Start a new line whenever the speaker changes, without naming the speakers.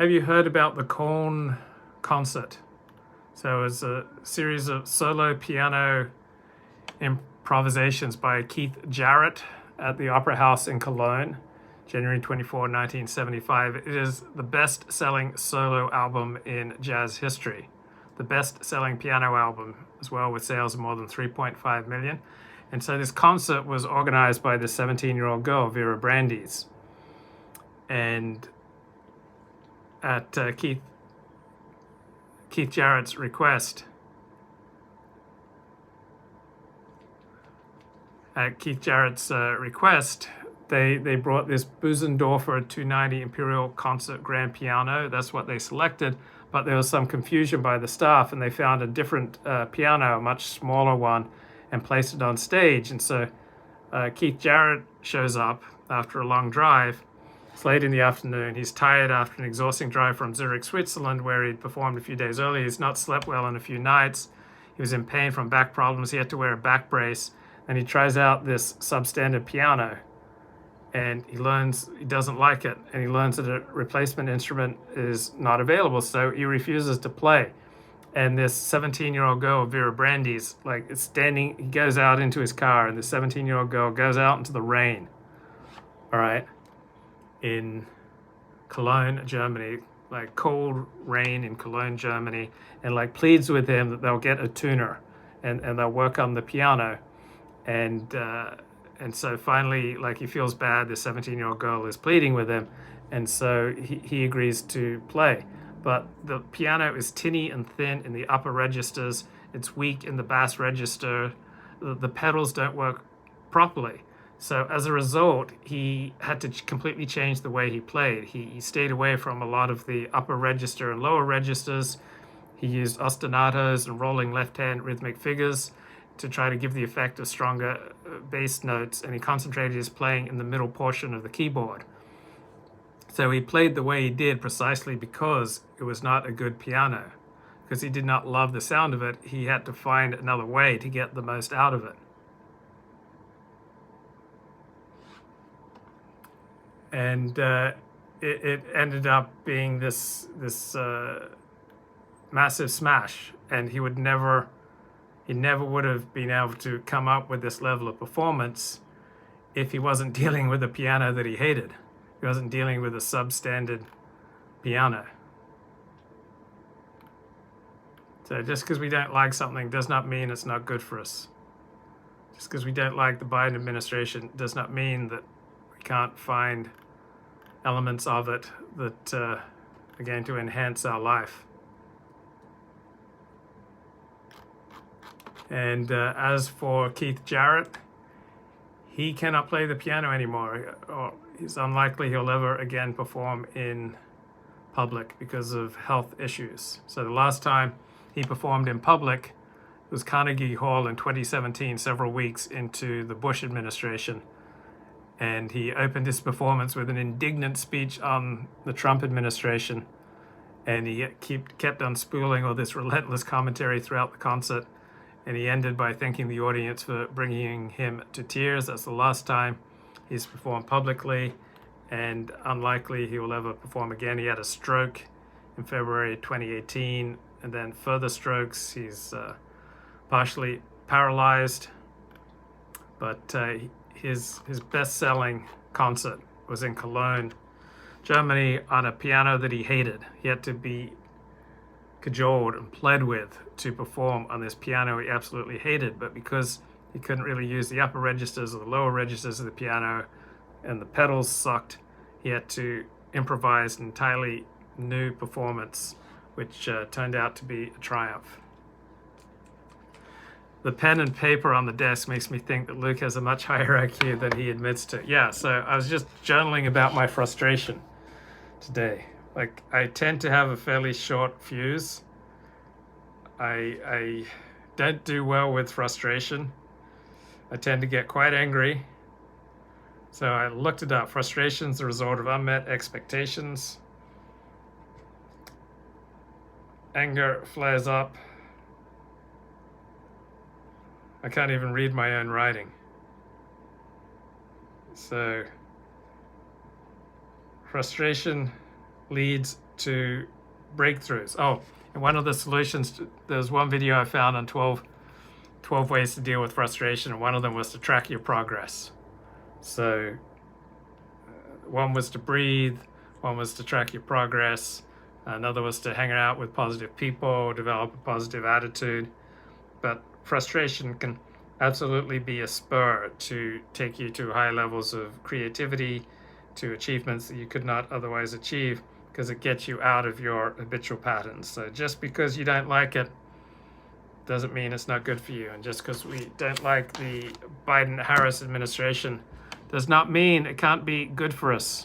Have you heard about the Corn concert? So it's a series of solo piano improvisations by Keith Jarrett at the Opera House in Cologne, January 24, 1975. It is the best-selling solo album in jazz history, the best-selling piano album as well, with sales of more than 3.5 million. And so this concert was organized by this 17-year-old girl, Vera Brandes. And at Keith Jarrett's request, they brought this Bösendorfer 290 Imperial Concert Grand Piano. That's what they selected, but there was some confusion by the staff, and they found a different piano, a much smaller one, and placed it on stage. And so Keith Jarrett shows up after a long drive. It's late in the afternoon. He's tired after an exhausting drive from Zurich, Switzerland, where he'd performed a few days earlier. He's not slept well in a few nights. He was in pain from back problems. He had to wear a back brace. And he tries out this substandard piano. And he learns he doesn't like it. And he learns that a replacement instrument is not available. So he refuses to play. And this 17-year-old girl, Vera Brandes, is standing. He goes out into his car, and the 17-year-old girl goes out into the rain. All right. In Cologne, Germany, cold rain in Cologne, Germany, and pleads with him that they'll get a tuner and they'll work on the piano. And so finally, he feels bad. The 17-year-old girl is pleading with him, and so he agrees to play. But the piano is tinny and thin in the upper registers. It's weak in the bass register. The pedals don't work properly. So as a result, he had to completely change the way he played. He stayed away from a lot of the upper register and lower registers. He used ostinatos and rolling left-hand rhythmic figures to try to give the effect of stronger bass notes, and he concentrated his playing in the middle portion of the keyboard. So he played the way he did precisely because it was not a good piano. Because he did not love the sound of it, he had to find another way to get the most out of it. And it ended up being this massive smash, and he never would have been able to come up with this level of performance if he wasn't dealing with a piano that he hated. He wasn't dealing with a substandard piano. So just because we don't like something does not mean it's not good for us. Just because we don't like the Biden administration does not mean that we can't find elements of it that are going to enhance our life. And as for Keith Jarrett, he cannot play the piano anymore, or it's unlikely he'll ever again perform in public because of health issues. So the last time he performed in public was Carnegie Hall in 2017, several weeks into the Bush administration. And he opened his performance with an indignant speech on the Trump administration. And he kept on spooling all this relentless commentary throughout the concert. And he ended by thanking the audience for bringing him to tears. That's the last time he's performed publicly, and unlikely he will ever perform again. He had a stroke in February 2018, and then further strokes. He's partially paralyzed, but his best-selling concert was in Cologne, Germany, on a piano that he hated. He had to be cajoled and pled with to perform on this piano he absolutely hated, but because he couldn't really use the upper registers or the lower registers of the piano and the pedals sucked, he had to improvise an entirely new performance, which turned out to be a triumph. The pen and paper on the desk makes me think that Luke has a much higher IQ than he admits to. Yeah, so I was just journaling about my frustration today. I tend to have a fairly short fuse. I don't do well with frustration. I tend to get quite angry. So I looked it up. Frustration is the result of unmet expectations. Anger flares up. I can't even read my own writing. So frustration leads to breakthroughs. Oh, and one of the solutions, there's one video I found on 12 ways to deal with frustration, and one of them was to track your progress. So one was to breathe, one was to track your progress, another was to hang out with positive people, develop a positive attitude. But frustration can absolutely be a spur to take you to high levels of creativity, to achievements that you could not otherwise achieve, because it gets you out of your habitual patterns. So just because you don't like it doesn't mean it's not good for you. And just because we don't like the Biden-Harris administration does not mean it can't be good for us.